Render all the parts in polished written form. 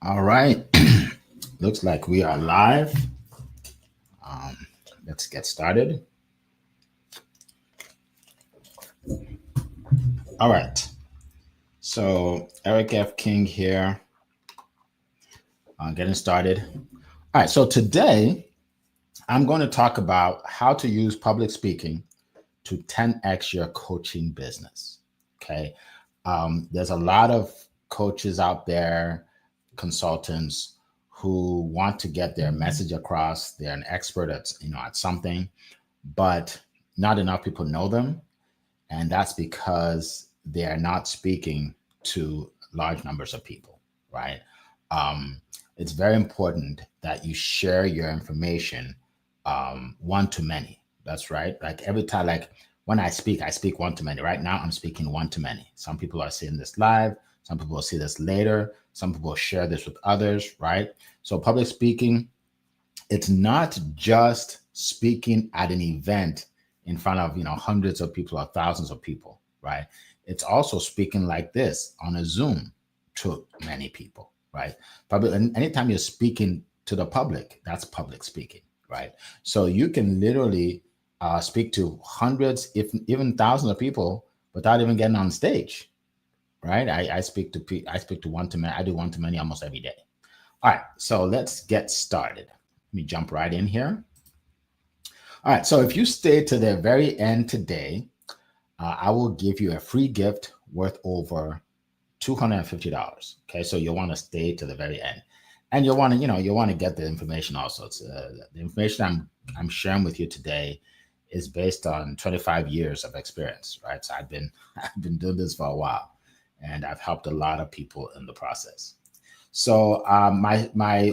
All right. Looks like we are live. Um, let's get started. All right. So, Eric F. King here, getting started. All right. So, today I'm going to talk about how to use public speaking to 10x your coaching business. Okay. There's a lot of coaches out there, consultants who want to get their message across. They're an expert at something, but not enough people know them, and that's because they are not speaking to large numbers of people, right? Um, it's very important that you share your information one to many. That's right. Like every time, like when I speak one to many. Right now, I'm speaking one to many. Some people are seeing this live. Some people will see this later. Some people will share this with others, right? So public speaking, it's not just speaking at an event in front of hundreds of people or thousands of people, right? It's also speaking like this on a Zoom to many people, right? Public, and anytime you're speaking to the public, that's public speaking, right? So you can literally speak to hundreds, if even thousands of people without even getting on stage, right? I speak to I speak to one to many. I do one to many almost every day. All right, so let's get started. Let me jump right in here. All right, so if you stay to the very end today, I will give you a free gift worth over $250. Okay, so you'll want to stay to the very end, and you'll want to, you'll want to get the information also. It's, the information I'm sharing with you today is based on 25 years of experience, right? So I've been doing this for a while, and I've helped a lot of people in the process. So my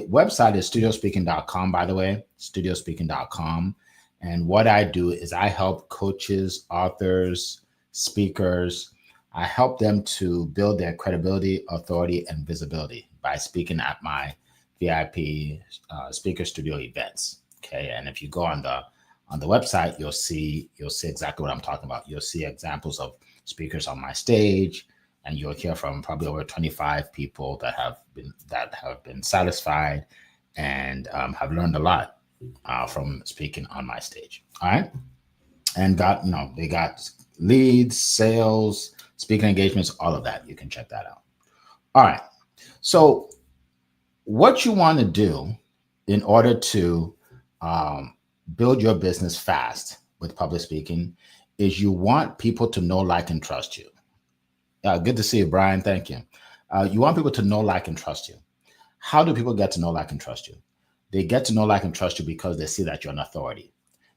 website is studiospeaking.com, by the way, studiospeaking.com. And what I do is I help coaches, authors, speakers. I help them to build their credibility, authority, and visibility by speaking at my VIP speaker studio events. Okay, and if you go on the website, you'll see exactly what I'm talking about. You'll see examples of speakers on my stage, and you'll hear from probably over 25 people that have been satisfied and have learned a lot from speaking on my stage. All right, and they got leads, sales, speaking engagements, all of that. You can check that out. All right, so what you want to do in order to um, build your business fast with public speaking is you want people to know, like, and trust you. Good to see you, Brian. Thank you. You want people to know, like, and trust you. How do people get to know, like, and trust you? They get to know, like, and trust you because they see that you're an authority.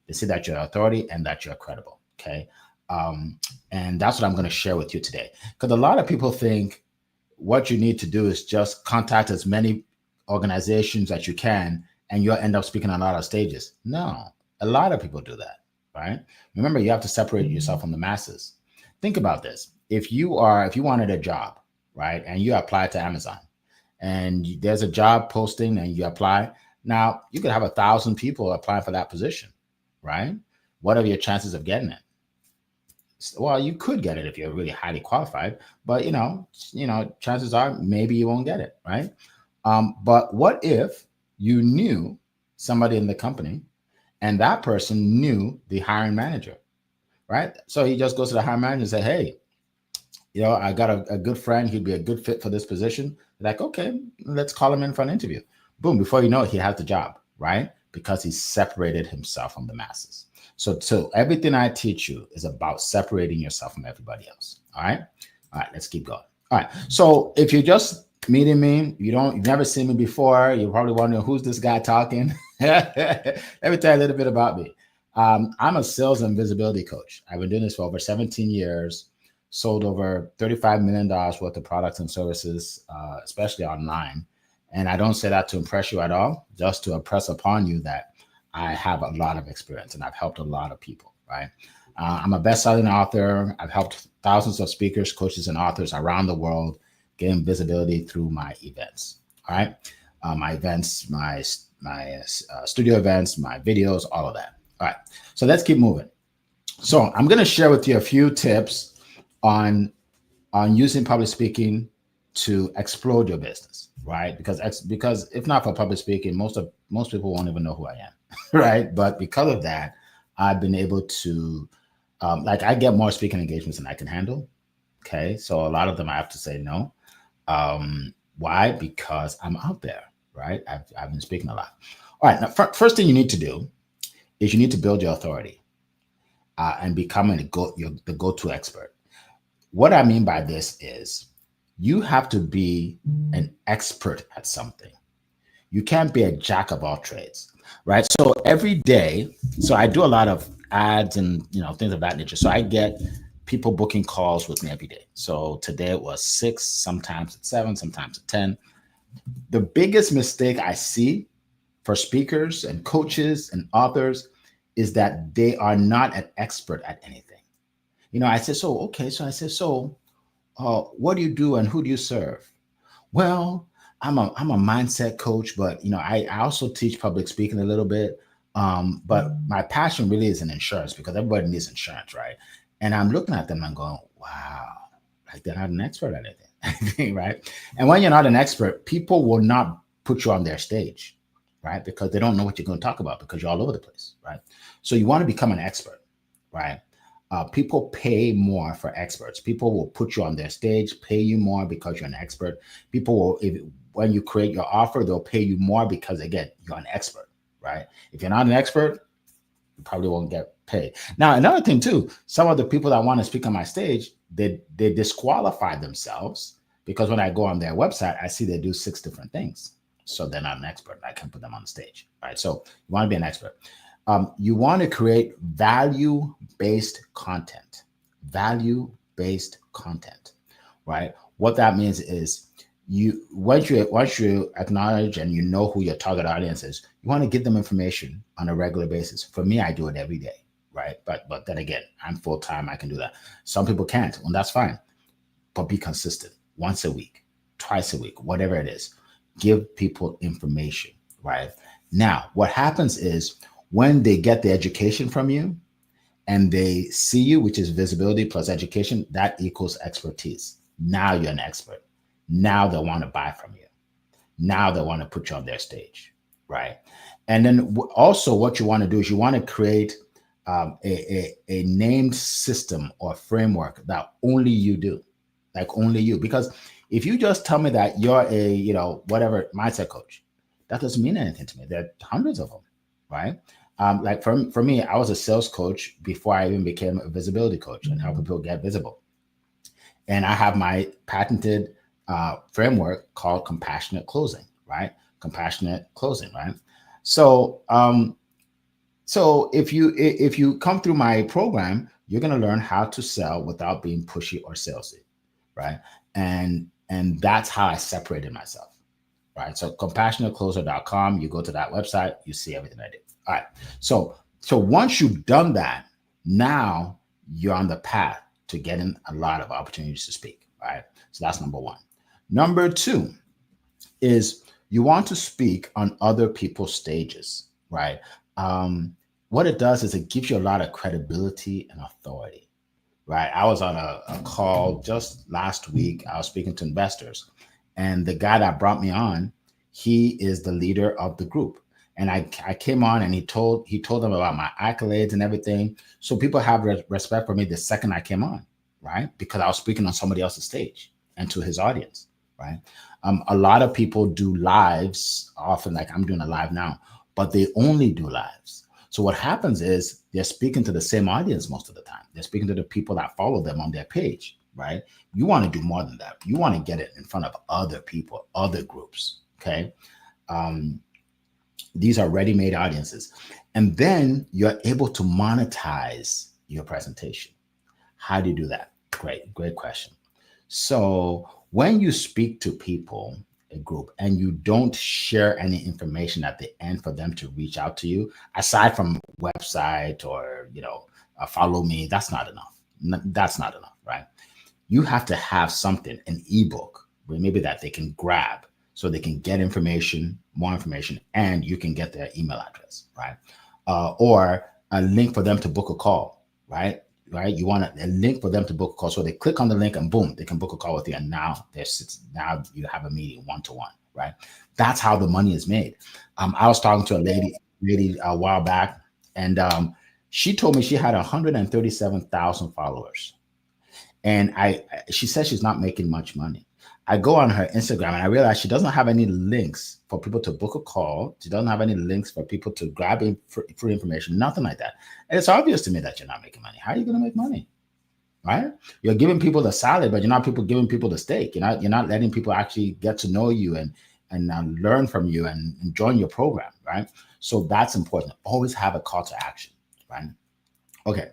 They see that you're an authority and that you're credible. Okay. Um, and that's what I'm going to share with you today. Because a lot of people think what you need to do is just contact as many organizations that you can, and you'll end up speaking on a lot of stages. No, a lot of people do that, right? Remember, you have to separate yourself from the masses. Think about this. If you wanted a job, right, and you apply to Amazon, and there's a job posting and you apply, now you could have 1,000 people applying for that position, right? What are your chances of getting it? Well, you could get it if you're really highly qualified, but chances are maybe you won't get it, right? But what if you knew somebody in the company and that person knew the hiring manager, right? So he just goes to the hiring manager and say, "Hey, I got a good friend. He'd be a good fit for this position." Like, okay, let's call him in for an interview. Boom! Before you know it, he has the job, right? Because he separated himself from the masses. So everything I teach you is about separating yourself from everybody else. All right. All right. Let's keep going. All right. So if you're just meeting me, you've never seen me before. You're probably wondering who's this guy talking. Let me tell you a little bit about me. I'm a sales and visibility coach. I've been doing this for over 17 years. Sold over $35 million worth of products and services, especially online. And I don't say that to impress you at all, just to impress upon you that I have a lot of experience and I've helped a lot of people, right? I'm a best-selling author. I've helped thousands of speakers, coaches, and authors around the world gain visibility through my events, all right? My events, my studio events, my videos, all of that. All right, so let's keep moving. So I'm going to share with you a few tips on using public speaking to explode your business, right? Because if not for public speaking, most people won't even know who I am, right? But because of that, I've been able to, like, I get more speaking engagements than I can handle. Okay, so a lot of them I have to say no. Why? Because I'm out there, right? I've been speaking a lot. All right, now first thing you need to do is you need to build your authority and become the go-to expert. What I mean by this is you have to be an expert at something. You can't be a jack of all trades, right? So every day, so I do a lot of ads and things of that nature. So I get people booking calls with me every day. So today it was 6, sometimes at 7, sometimes at 10. The biggest mistake I see for speakers and coaches and authors is that they are not an expert at anything. I said, so okay. So I said, so what do you do and who do you serve? Well, I'm a mindset coach, but I also teach public speaking a little bit. But my passion really is in insurance because everybody needs insurance, right? And I'm looking at them and going, wow, like they're not an expert at anything, right? And when you're not an expert, people will not put you on their stage, right? Because they don't know what you're going to talk about because you're all over the place, right? So you want to become an expert, right? People pay more for experts. People will put you on their stage, pay you more because you're an expert. People will, when you create your offer, they'll pay you more because, again, you're an expert, right? If you're not an expert, you probably won't get paid. Now, another thing too, some of the people that want to speak on my stage, they disqualify themselves because when I go on their website, I see they do 6 different things. So they're not an expert. I can put them on the stage, right? So you want to be an expert. You want to create value-based content, right? What that means is once you acknowledge and you know who your target audience is, you want to give them information on a regular basis. For me, I do it every day, right? But then again, I'm full-time, I can do that. Some people can't, and that's fine. But be consistent. Once a week, twice a week, whatever it is. Give people information, right? Now, what happens is when they get the education from you and they see you, which is visibility plus education, that equals expertise. Now you're an expert. Now they want to buy from you. Now they want to put you on their stage, right? And then also what you want to do is you want to create a named system or framework that only you do, like only you. Because if you just tell me that you're a, whatever mindset coach, that doesn't mean anything to me. There are hundreds of them, right? Like for me, I was a sales coach before I even became a visibility coach and helping people get visible. And I have my patented framework called compassionate closing, right? Compassionate closing, right? So, so if you come through my program, you're going to learn how to sell without being pushy or salesy, right? And that's how I separated myself, right? So compassionatecloser.com, you go to that website, you see everything I did. All right. So once you've done that, now you're on the path to getting a lot of opportunities to speak, right? So that's number one. Number two is you want to speak on other people's stages, right? What it does is it gives you a lot of credibility and authority, right? I was on a call just last week. I was speaking to investors, and the guy that brought me on, he is the leader of the group. And I came on and he told them about my accolades and everything. So people have respect for me the second I came on, right? Because I was speaking on somebody else's stage and to his audience, right? A lot of people do lives often, like I'm doing a live now, but they only do lives. So what happens is they're speaking to the same audience most of the time. They're speaking to the people that follow them on their page, right? You want to do more than that. You want to get it in front of other people, other groups, okay? These are ready-made audiences. And then you're able to monetize your presentation. How do you do that? Great question. So when you speak to people, a group, and you don't share any information at the end for them to reach out to you, aside from website or, follow me, that's not enough. That's not enough, right? You have to have something, an ebook, maybe that they can grab so they can get more information, and you can get their email address, right? Or a link for them to book a call, right? You want a link for them to book a call. So they click on the link and boom, they can book a call with you. And now you have a meeting one-to-one, right? That's how the money is made. I was talking to a lady a while back, and she told me she had 137,000 followers, and she says she's not making much money. I go on her Instagram and I realize she doesn't have any links for people to book a call. She doesn't have any links for people to grab free information, nothing like that. And it's obvious to me that you're not making money. How are you going to make money? Right? You're giving people the salad, but you're not giving people the steak. You're not letting people actually get to know you and learn from you and join your program, right? So that's important. Always have a call to action, right? Okay.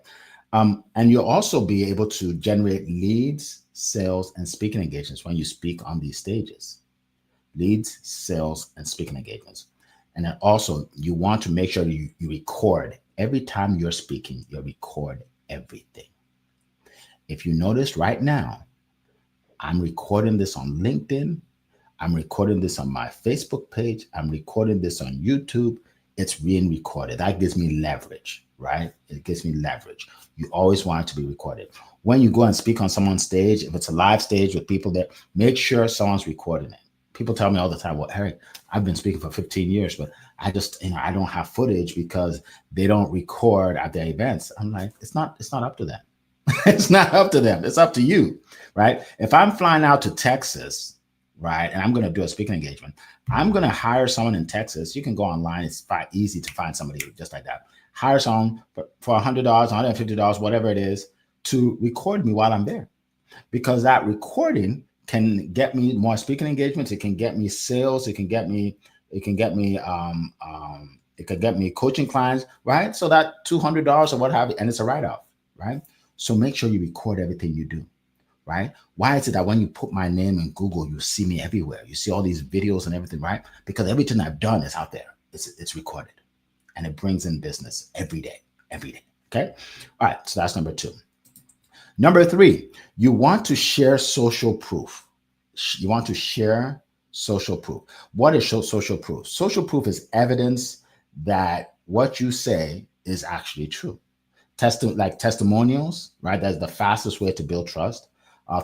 And you'll also be able to generate leads, sales, and speaking engagements when you speak on these stages. Leads, sales, and speaking engagements. And then also, you want to make sure you record. Every time you're speaking, you record everything. If you notice right now, I'm recording this on LinkedIn. I'm recording this on my Facebook page. I'm recording this on YouTube. It's being recorded. That gives me leverage, right? It gives me leverage. You always want it to be recorded. When you go and speak on someone's stage, if it's a live stage with people there, make sure someone's recording it. People tell me all the time, well, Eric, I've been speaking for 15 years, but I just, I don't have footage because they don't record at their events. I'm like, it's not up to them. It's not up to them. It's up to you, right? If I'm flying out to Texas, right, and I'm going to do a speaking engagement, I'm going to hire someone in Texas. You can go online. It's easy to find somebody just like that. Hire someone for $100, $150, whatever it is, to record me while I'm there, because that recording can get me more speaking engagements. It can get me sales. It can get me coaching clients, right? So that $200 or what have you, and it's a write-off, right? So make sure you record everything you do, right? Why is it that when you put my name in Google, you see me everywhere? You see all these videos and everything, right? Because everything I've done is out there. It's recorded, and it brings in business every day. Okay. All right. So that's number 2. Number 3, you want to share social proof. You want to share social proof. What is social proof? Social proof is evidence that what you say is actually true. Like testimonials, right? That's the fastest way to build trust.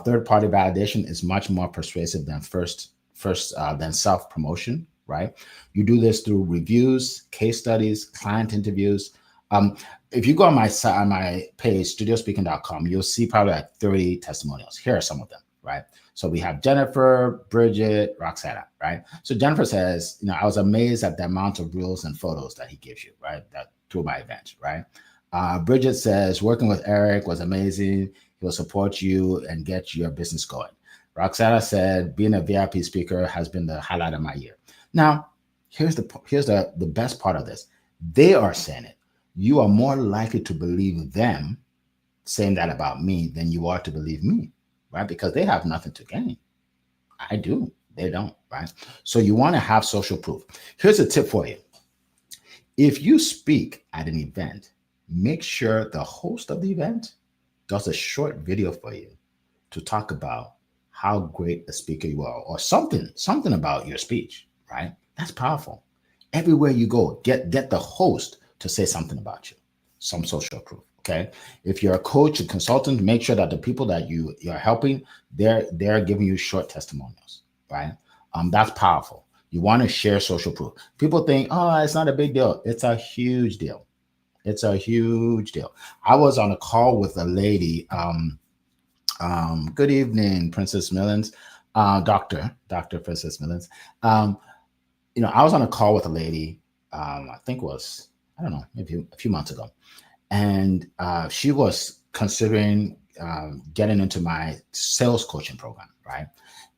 Third-party validation is much more persuasive than than self-promotion, right? You do this through reviews, case studies, client interviews. If you go on my page, studiospeaking.com, you'll see probably like 30 testimonials. Here are some of them, right? So we have Jennifer, Bridget, Roxana, right? So Jennifer says, I was amazed at the amount of reels and photos that he gives you, right? That through my event, right? Bridget says, working with Eric was amazing. He will support you and get your business going. Roxana said, being a VIP speaker has been the highlight of my year. Now, here's the best part of this. They are saying it. You are more likely to believe them saying that about me than you are to believe me, right? Because they have nothing to gain. I do. They don't, right? So you want to have social proof. Here's a tip for you. If you speak at an event, make sure the host of the event does a short video for you to talk about how great a speaker you are, or something about your speech, right? That's powerful. Everywhere you go, get the host to say something about you, some social proof. Okay. If you're a coach, a consultant, make sure that the people that you're helping, they're giving you short testimonials, right? That's powerful. You want to share social proof. People think, oh, it's not a big deal. It's a huge deal. It's a huge deal. I was on a call with a lady. Good evening, Princess Millens, Dr. Princess Millens. I was on a call with a lady. I think it was, I don't know, maybe a few months ago, and she was considering getting into my sales coaching program, right?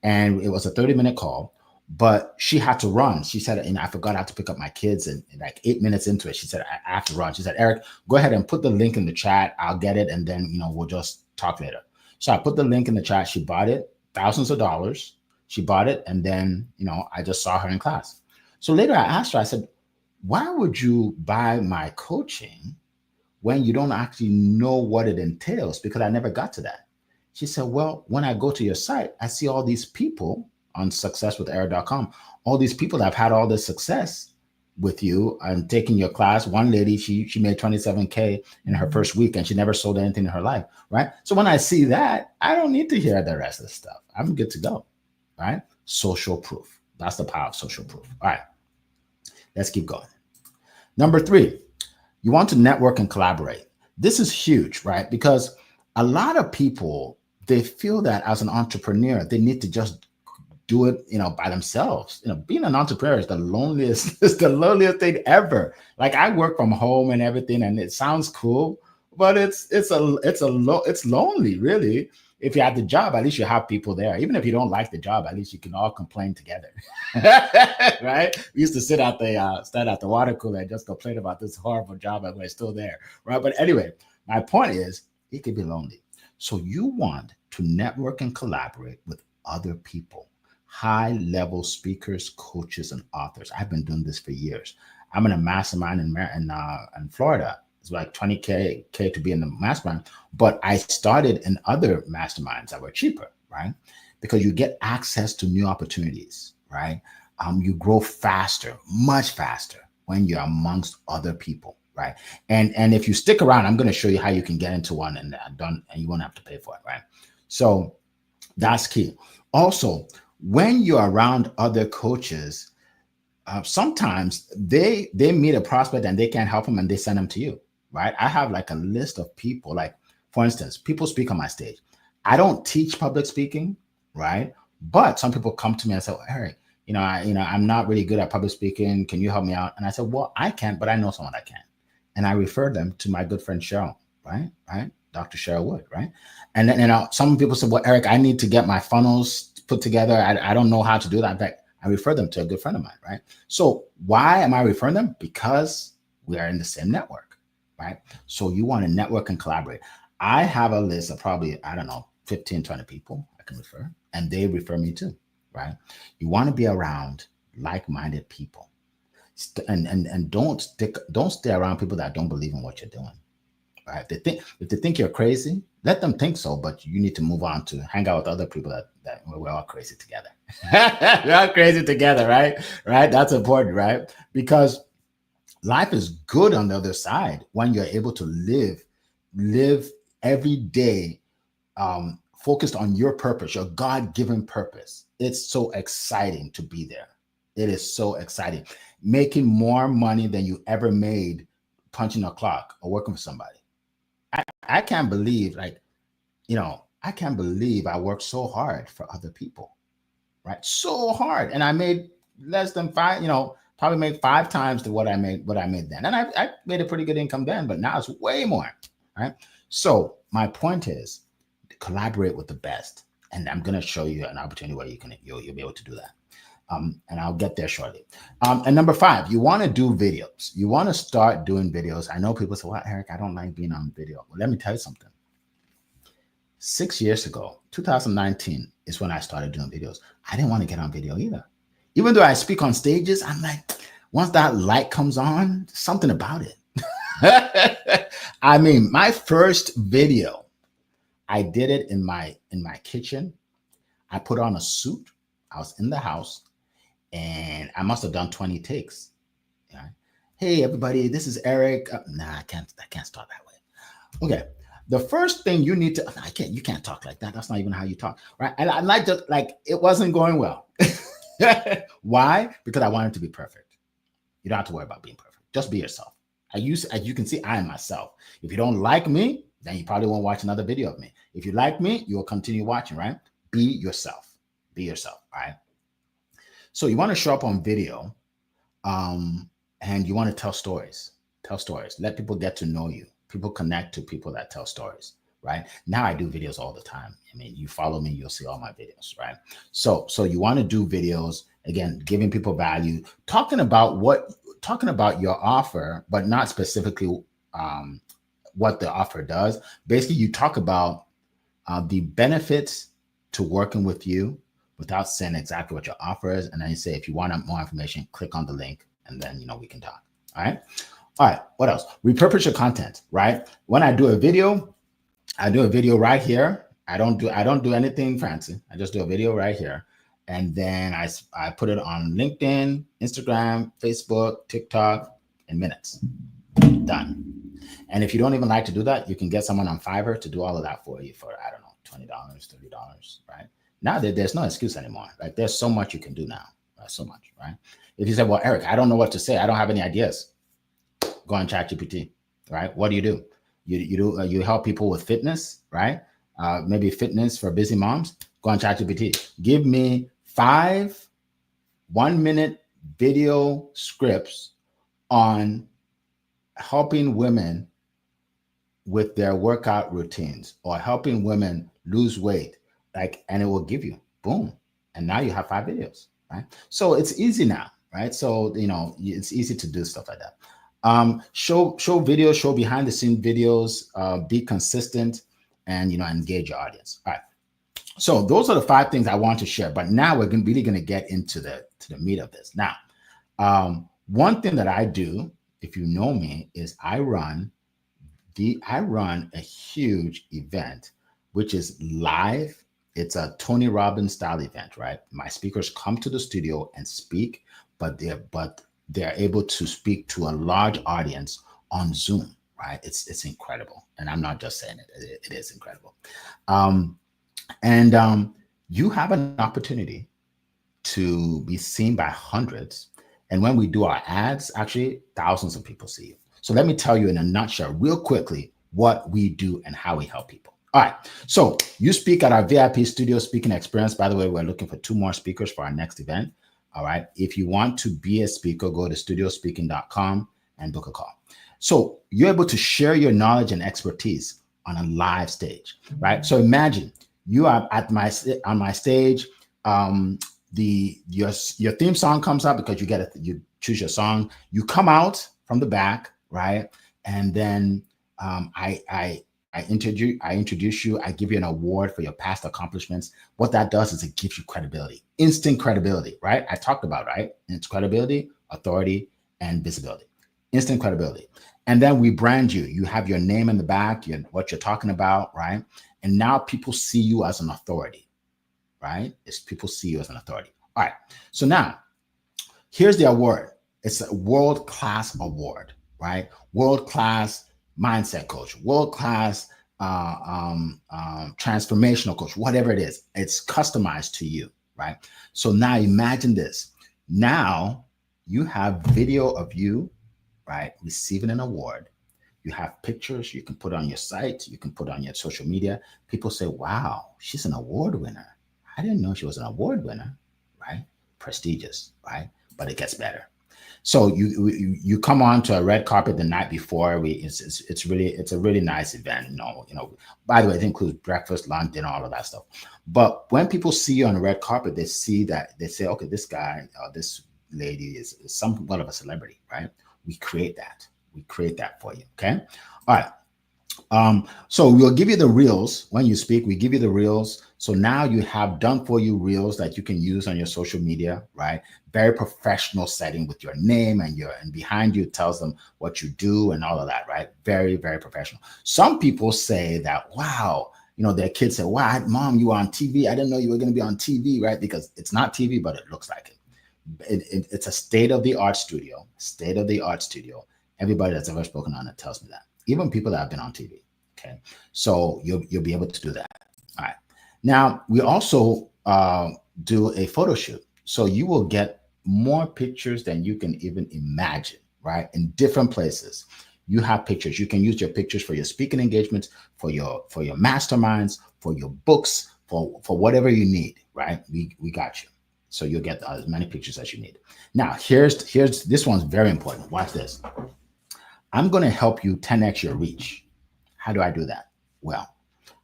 And it was a 30-minute call, but she had to run. She said, I forgot I had to pick up my kids, and like 8 minutes into it, she said, I have to run. She said, Eric, go ahead and put the link in the chat. I'll get it, and then we'll just talk later. So I put the link in the chat. She bought it, thousands of dollars. She bought it, and then I just saw her in class. So later I asked her, I said, why would you buy my coaching when you don't actually know what it entails? Because I never got to that. She said, well, when I go to your site, I see all these people on successwitheric.com, all these people that have had all this success with you and taking your class. One lady, she made $27K in her first week, and she never sold anything in her life, right? So when I see that, I don't need to hear the rest of the stuff. I'm good to go, right? Social proof. That's the power of social proof. All right, let's keep going. Number 3, you want to network and collaborate. This is huge, right? Because a lot of people, they feel that as an entrepreneur, they need to just do it, by themselves. Being an entrepreneur is the loneliest, is the loneliest thing ever. Like, I work from home and everything, and it sounds cool, but it's lonely, really. If you have the job, at least you have people there. Even if you don't like the job, at least you can all complain together, right? We used to sit at the water cooler and just complain about this horrible job, and we're still there, right? But anyway, my point is, it could be lonely. So you want to network and collaborate with other people, high-level speakers, coaches, and authors. I've been doing this for years. I'm in a mastermind in Florida. It's like $20K to be in the mastermind, but I started in other masterminds that were cheaper, right? Because you get access to new opportunities, right? You grow faster, much faster, when you're amongst other people, right? And if you stick around, I'm going to show you how you can get into one and you won't have to pay for it, right? So that's key. Also, when you're around other coaches, sometimes they meet a prospect and they can't help them, and they send them to you, right? I have like a list of people, like, for instance, people speak on my stage. I don't teach public speaking, right? But some people come to me and say, Eric, I'm not really good at public speaking. Can you help me out? And I said, well, I can't, but I know someone that can. And I refer them to my good friend Cheryl, right? Dr. Cheryl Wood, right? And then some people say, well, Eric, I need to get my funnels put together. I don't know how to do that. In fact, I refer them to a good friend of mine, right? So why am I referring them? Because we are in the same network, right? So you want to network and collaborate. I have a list of probably, 15, 20 people I can refer, and they refer me too, right? You want to be around like-minded people, and don't stay around people that don't believe in what you're doing, right? If they think you're crazy, let them think so, but you need to move on to hang out with other people that we're all crazy together. We're all crazy together, right? That's important, right? Because life is good on the other side when you're able to live every day focused on your purpose, your God-given purpose. It's so exciting to be there. It is so exciting. Making more money than you ever made punching a clock or working for somebody. I can't believe, I can't believe I worked so hard for other people, right? So hard. And I made less than probably made 5 times what I made then. And I made a pretty good income then, but now it's way more, right? So my point is, collaborate with the best. And I'm going to show you an opportunity where you'll be able to do that. And I'll get there shortly. And number 5, you want to do videos. You want to start doing videos. I know people say, well, Eric, I don't like being on video. Well, let me tell you something. 6 years ago, 2019 is when I started doing videos. I didn't want to get on video either. Even though I speak on stages, I'm like, once that light comes on, something about it. I mean, my first video, I did it in my kitchen. I put on a suit. I was in the house, and I must have done 20 takes. Yeah. Hey, everybody, this is Eric. Nah, I can't start that way. Okay. The first thing you need to, you can't talk like that. That's not even how you talk, right? And I it wasn't going well. Why? Because I wanted to be perfect. You don't have to worry about being perfect. Just be yourself. As you can see, I am myself. If you don't like me, then you probably won't watch another video of me. If you like me, you will continue watching, right? Be yourself. Be yourself, right? So you want to show up on video, and you want to tell stories. Tell stories. Let people get to know you. People connect to people that tell stories, right? Now I do videos all the time. I mean, you follow me, you'll see all my videos, right? So you want to do videos, again, giving people value, talking about your offer, but not specifically what the offer does. Basically, you talk about the benefits to working with you without saying exactly what your offer is. And then you say, if you want more information, click on the link, and then, we can talk. All right. All right. What else? Repurpose your content, right? When I do a video, right here. I don't do anything fancy. I just do a video right here. And then I put it on LinkedIn, Instagram, Facebook, TikTok in minutes. Done. And if you don't even like to do that, you can get someone on Fiverr to do all of that for you for, I don't know, $20, $30, right? Now there's no excuse anymore. Like, there's so much you can do now, so much, right? If you say, well, Eric, I don't know what to say, I don't have any ideas, go on ChatGPT, right? What do? You help people with fitness, right? Maybe fitness for busy moms. Go on ChatGPT. Give me 5 1-minute video scripts on helping women with their workout routines or helping women lose weight, and it will give you boom, and now you have 5 videos, right? So it's easy now, right? So it's easy to do stuff like that. Show videos, show behind the scene videos, be consistent, and engage your audience. All right. So those are the 5 things I want to share. But now we're really going to get into the meat of this. Now, one thing that I do, if you know me, is I run a huge event, which is live. It's a Tony Robbins style event, right? My speakers come to the studio and speak, but they're able to speak to a large audience on Zoom, right? It's incredible. And I'm not just saying it, it is incredible. You have an opportunity to be seen by hundreds. And when we do our ads, actually thousands of people see you. So let me tell you in a nutshell, real quickly, what we do and how we help people. All right. So you speak at our VIP studio speaking experience. By the way, we're looking for 2 more speakers for our next event. All right. If you want to be a speaker, go to studiospeaking.com and book a call. So you're able to share your knowledge and expertise on a live stage, right? So imagine you are on my stage. Your theme song comes up because you choose your song. You come out from the back, right? And then I introduce you. I give you an award for your past accomplishments. What that does is it gives you credibility, instant credibility, right? I talked about, right? It's credibility, authority, and visibility, instant credibility. And then we brand you. You have your name in the back, what you're talking about, right? And now people see you as an authority, right? People see you as an authority. All right. So now here's the award. It's a world-class award, right? World-class mindset coach, world-class transformational coach, whatever it is. It's customized to you, right? So now imagine this. Now you have video of you, right, receiving an award. You have pictures you can put on your site, you can put on your social media. People say, wow, she's an award winner. I didn't know she was an award winner, right? Prestigious, right? But it gets better. So you come on to a red carpet the night before. It's a really nice event. By the way, it includes breakfast, lunch, dinner, all of that stuff. But when people see you on the red carpet, they say, okay, this guy, this lady is somewhat of a celebrity, right? We create that. We create that for you. Okay. All right. So we'll give you the reels when you speak. We give you the reels. So now you have done for you reels that you can use on your social media, right? Very professional setting with your name and behind you tells them what you do and all of that, right? Very, very professional. Some people say that, wow, their kids say, wow, Mom, you were on TV. I didn't know you were going to be on TV, right? Because it's not TV, but it looks like it. It's a state-of-the-art studio, Everybody that's ever spoken on it tells me that. Even people that have been on TV. Okay. So you'll be able to do that. All right. Now we also do a photo shoot. So you will get more pictures than you can even imagine, right? In different places. You have pictures. You can use your pictures for your speaking engagements, for your masterminds, for your books, for whatever you need, right? We got you. So you'll get as many pictures as you need. Now, here's this one's very important. Watch this. I'm going to help you 10x your reach. How do I do that? Well,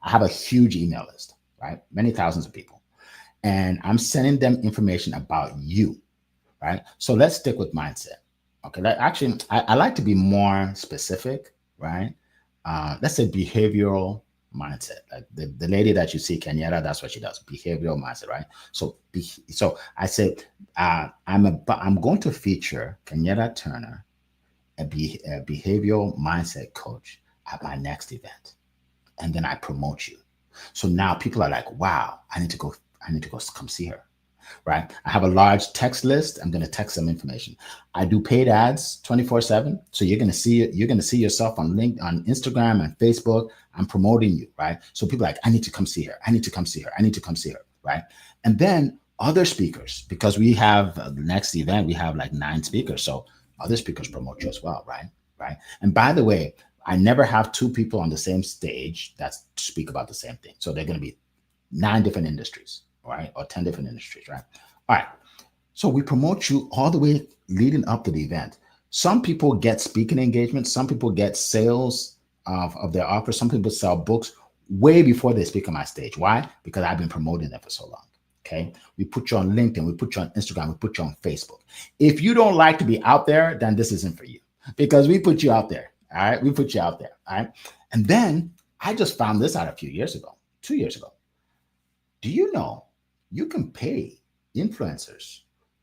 I have a huge email list, right? Many thousands of people. And I'm sending them information about you, right? So let's stick with mindset. Okay. Actually, I like to be more specific, right? Let's say behavioral mindset. Like the lady that you see, Kenyatta, that's what she does. Behavioral mindset, right? So I said, I'm going to feature Kenyatta Turner, a behavioral mindset coach, at my next event. And then I promote you. So now people are like, wow, I need to go come see her, right? I have a large text list. I'm going to text some information. I do paid ads 24/7. So you're going to see yourself on Instagram and Facebook. I'm promoting you, right? So people are like, I need to come see her. I need to come see her. I need to come see her, right? And then Other speakers, because we have the next event, we have like 9 speakers. So other speakers promote you as well, right? Right. And by the way, I never have 2 people on the same stage that speak about the same thing. So they're going to be 9 different industries, right? Or 10 different industries, right? All right. So we promote you all the way leading up to the event. Some people get speaking engagements. Some people get sales of their offers. Some people sell books way before they speak on my stage. Why? Because I've been promoting them for so long. Okay. We put you on LinkedIn. We put you on Instagram. We put you on Facebook. If you don't like to be out there, then this isn't for you because we put you out there. All right. We put you out there. All right. And then I just found this out a few years ago, 2 years ago. Do you know you can pay influencers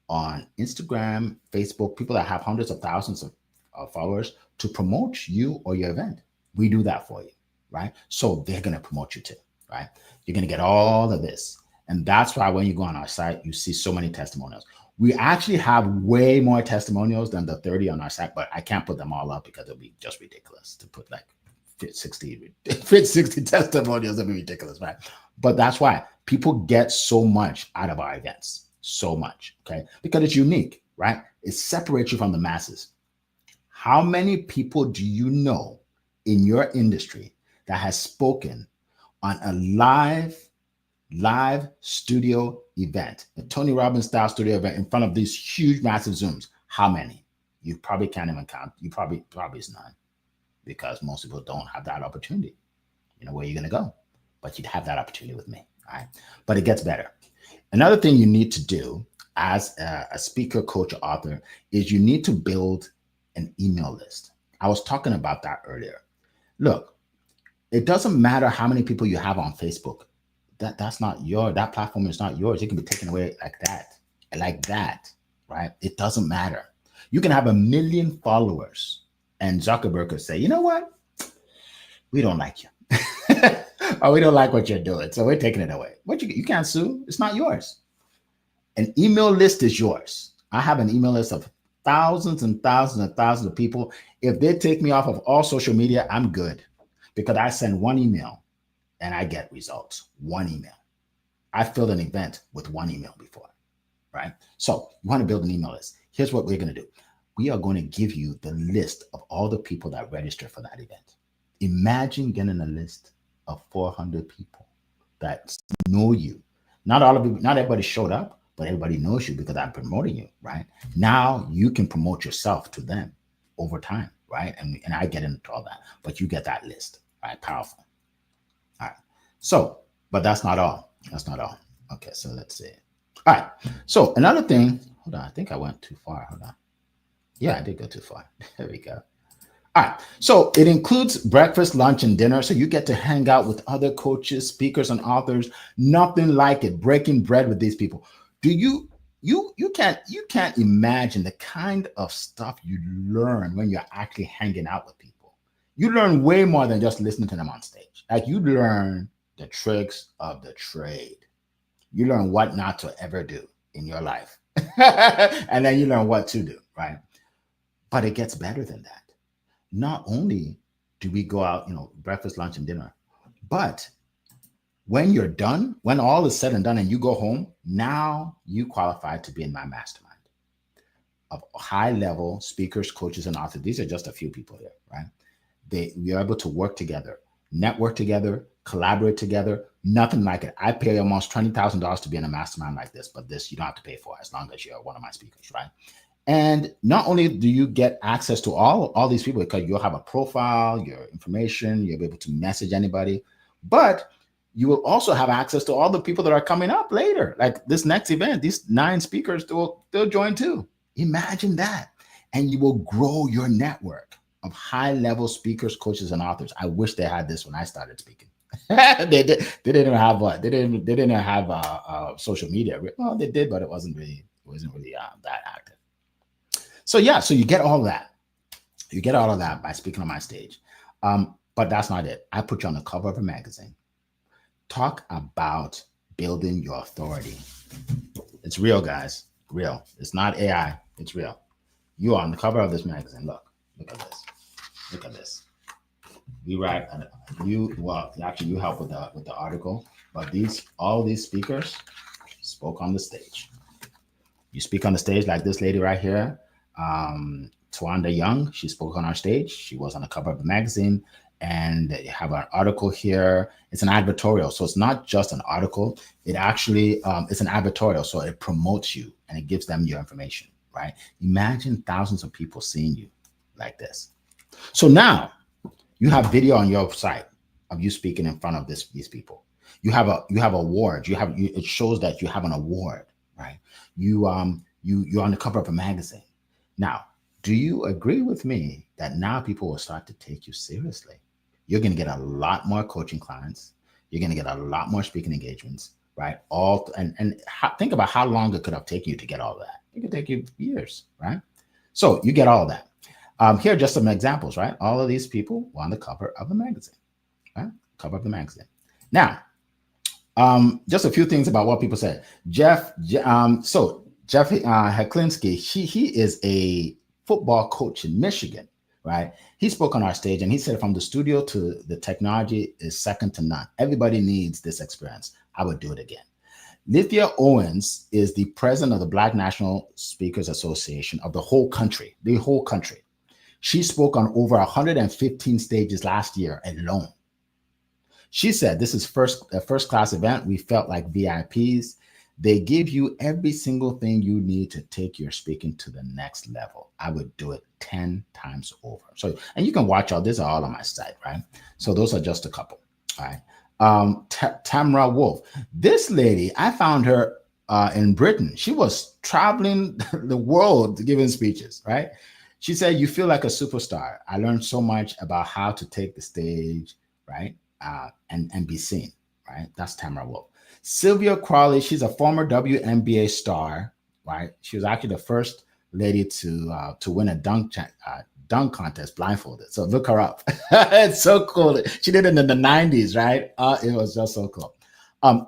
on Instagram, Facebook, people that have hundreds of thousands of followers to promote you or your event? We do that for you, right? So they're going to promote you too, right? You're going to get all of this. And that's why when you go on our site, you see so many testimonials. We actually have way more testimonials than the 30 on our site, but I can't put them all up because it'll be just ridiculous to put like 60 testimonials. That'd be ridiculous, right? But that's why people get so much out of our events. So much, okay? Because it's unique, right? It separates you from the masses. How many people do you know in your industry that has spoken on a live studio event, a Tony Robbins style studio event in front of these huge, massive Zooms? How many? You probably can't even count. You probably is none, because most people don't have that opportunity. You know, where you're going to go, but you'd have that opportunity with me. All right. But it gets better. Another thing you need to do as a speaker, coach, or author is you need to build an email list. I was talking about that earlier. Look, it doesn't matter how many people you have on Facebook. That's not that platform is not yours. It can be taken away like that, right? It doesn't matter. You can have 1 million followers and Zuckerberg could say, you know what? We don't like you. Or we don't like what you're doing, so we're taking it away. What you can't sue. It's not yours. An email list is yours. I have an email list of thousands and thousands and thousands of people. If they take me off of all social media, I'm good, because I send one email and I get results. One email. I filled an event with one email before, right? So you want to build an email list. Here's what we're going to do. We are going to give you the list of all the people that register for that event. Imagine getting a list of 400 people that know you. Not everybody showed up, but everybody knows you because I'm promoting you, right? Now you can promote yourself to them over time, right? And I get into all that, but you get that list, right? Powerful. All right. So, but that's not all. That's not all. Okay, so let's see. All right. So another thing, hold on, I think I went too far. Hold on. Yeah, I did go too far. There we go. All right. So it includes breakfast, lunch, and dinner. So you get to hang out with other coaches, speakers, and authors. Nothing like it. Breaking bread with these people. Do you can't imagine the kind of stuff you learn when you're actually hanging out with people. You learn way more than just listening to them on stage. Like, you learn the tricks of the trade. You learn what not to ever do in your life. And then you learn what to do, right? But it gets better than that. Not only do we go out, breakfast, lunch, and dinner, but when you're done, when all is said and done and you go home, now you qualify to be in my mastermind of high-level speakers, coaches, and authors. These are just a few people here, right? We are able to work together, network together, collaborate together. Nothing like it. I pay almost $20,000 to be in a mastermind like this, but this you don't have to pay for as long as you're one of my speakers, right? And not only do you get access to all these people, because you'll have a profile, your information, you'll be able to message anybody, but you will also have access to all the people that are coming up later. Like this next event, these 9 speakers, they'll join too. Imagine that. And you will grow your network of high-level speakers, coaches, and authors. I wish they had this when I started speaking. They didn't have what? They didn't have social media. Well, they did, but it wasn't really that active. So yeah, so you get all that. You get all of that by speaking on my stage. But that's not it. I put you on the cover of a magazine. Talk about building your authority. It's real, guys. Real. It's not AI. It's real. You are on the cover of this magazine. Look at this. Look at this. We write. You help with the article. But all these speakers spoke on the stage. You speak on the stage like this lady right here, Tawanda Young. She spoke on our stage. She was on the cover of the magazine, and you have an article here. It's an advertorial, so it's not just an article. It actually it's an advertorial, so it promotes you and it gives them your information, right? Imagine thousands of people seeing you like this. So now you have video on your site of you speaking in front of these people. You have awards. It shows that you have an award, right? You're on the cover of a magazine. Now, do you agree with me that now people will start to take you seriously? You're going to get a lot more coaching clients. You're going to get a lot more speaking engagements, right? Think about how long it could have taken you to get all that. It could take you years, right? So you get all of that. Here are just some examples, right? All of these people were on the cover of the magazine, right? Cover of the magazine. Now, just a few things about what people said. Jeff Heklinski, he is a football coach in Michigan, right? He spoke on our stage and he said, from the studio to the technology is second to none. Everybody needs this experience. I would do it again. Lithia Owens is the president of the Black National Speakers Association of the whole country, She spoke on over 115 stages last year alone. She said, this is a first-class event. We felt like VIPs. They give you every single thing you need to take your speaking to the next level. I would do it 10 times over. So, and you can watch all this all on my site, right? So those are just a couple, all right? Tamra Wolf. This lady, I found her in Britain. She was traveling the world giving speeches, right? She said, you feel like a superstar. I learned so much about how to take the stage, right? And be seen, right? That's Tamara Wolf. Sylvia Crawley, she's a former WNBA star, right? She was actually the first lady to win a dunk contest blindfolded. So look her up. It's so cool. She did it in the 90s, right? It was just so cool.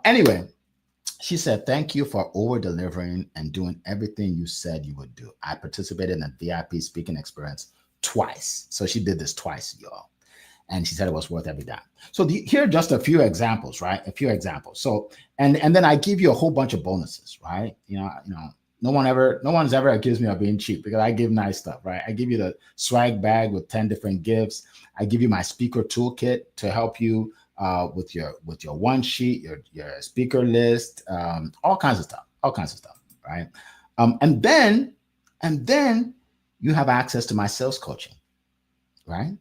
Anyway, she said, thank you for over-delivering and doing everything you said you would do. I participated in a VIP speaking experience twice. So she did this twice, y'all. And she said it was worth every dime. So here are just a few examples, right? A few examples. So, and then I give you a whole bunch of bonuses, right? No one's ever accused me of being cheap because I give nice stuff, right? I give you the swag bag with 10 different gifts. I give you my speaker toolkit to help you with your one sheet, your speaker list, all kinds of stuff, right? And then you have access to my sales coaching, right?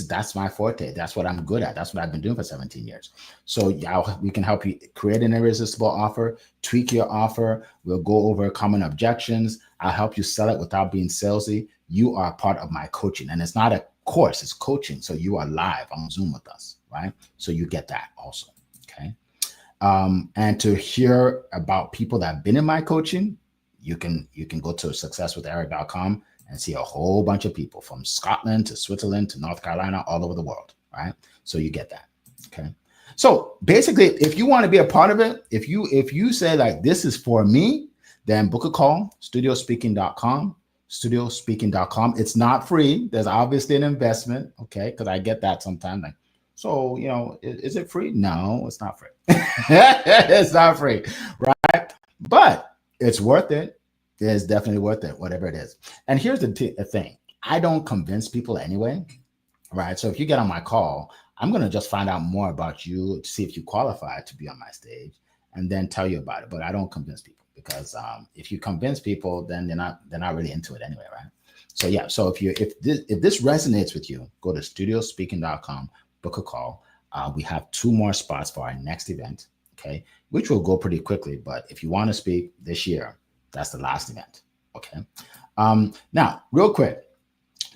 That's my forte. That's what I'm good at. That's what I've been doing for 17 years. So we can help you create an irresistible offer, tweak your offer. We'll go over common objections. I'll help you sell it without being salesy. You are part of my coaching, and it's not a course, it's coaching. So you are live on Zoom with us, right? So you get that also, okay? And to hear about people that have been in my coaching, you can go to successwitheric.com and see a whole bunch of people from Scotland to Switzerland to North Carolina, all over the world, right? So you get that, okay? So basically, if you want to be a part of it, if you say like, this is for me, then book a call, studiospeaking.com, studiospeaking.com. It's not free. There's obviously an investment, okay? Because I get that sometimes, like, so, is it free? No, it's not free. It's not free, right? But it's worth it. It's definitely worth it, whatever it is. And here's the thing. I don't convince people anyway, right? So if you get on my call, I'm going to just find out more about you to see if you qualify to be on my stage and then tell you about it. But I don't convince people because if you convince people, then they're not really into it anyway, right? So yeah, so if this resonates with you, go to studiospeaking.com, book a call. We have 2 more spots for our next event, okay? Which will go pretty quickly. But if you want to speak this year, that's the last event, okay? Now, real quick,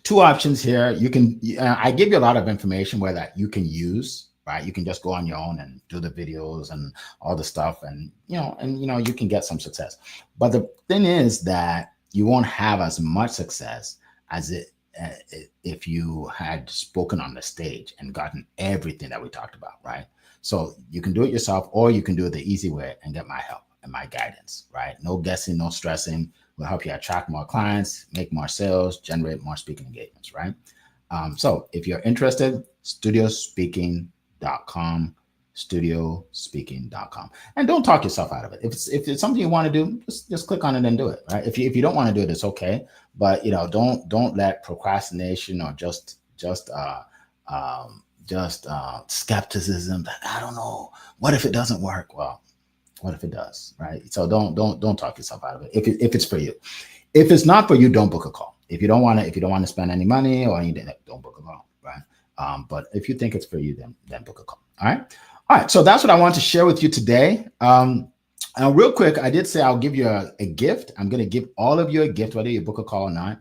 2 options here. You can, I give you a lot of information where that you can use, right? You can just go on your own and do the videos and all the stuff, and you can get some success. But the thing is that you won't have as much success as if you had spoken on the stage and gotten everything that we talked about, right? So you can do it yourself, or you can do it the easy way and get my help and my guidance, right? No guessing, no stressing. We'll help you attract more clients, make more sales, generate more speaking engagements, right? So if you're interested, studiospeaking.com, studiospeaking.com. And don't talk yourself out of it. If it's something you want to do, just click on it and do it. Right. If you don't want to do it, it's okay. But don't let procrastination or just skepticism. I don't know. What if it doesn't work? Well, what if it does? Right. So don't talk yourself out of it. If it's for you. If it's not for you, don't book a call. If you don't want to spend any money or anything, don't book a call. Right. But if you think it's for you, then book a call. All right. All right. So that's what I want to share with you today. And real quick, I did say I'll give you a gift. I'm going to give all of you a gift, whether you book a call or not.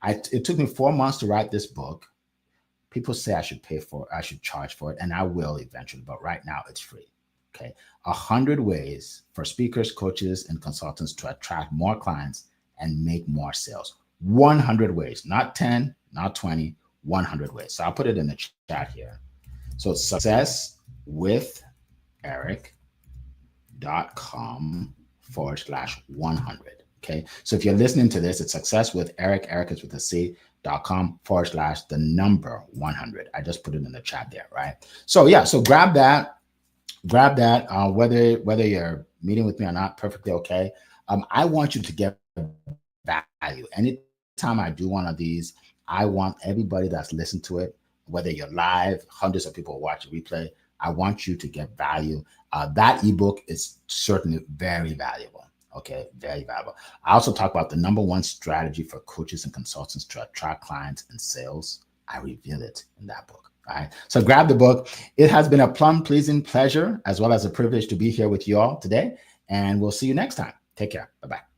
It took me 4 months to write this book. People say I should charge for it, and I will eventually. But right now, it's free. Okay. 100 ways for speakers, coaches, and consultants to attract more clients and make more sales. 100 ways, not 10, not 20, 100 ways. So I'll put it in the chat here. So it's successwitheric.com/100. Okay. So if you're listening to this, it's success with Eric. Eric is with a C.com/100. I just put it in the chat there. Right. So yeah. So grab that. Whether you're meeting with me or not, perfectly okay. I want you to get value. Anytime I do one of these, I want everybody that's listened to it, whether you're live, hundreds of people watch a replay, I want you to get value. That ebook is certainly very valuable. Okay, very valuable. I also talk about the #1 strategy for coaches and consultants to attract clients and sales. I reveal it in that book. All right. So grab the book. It has been a pleasing pleasure, as well as a privilege to be here with you all today. And we'll see you next time. Take care. Bye-bye.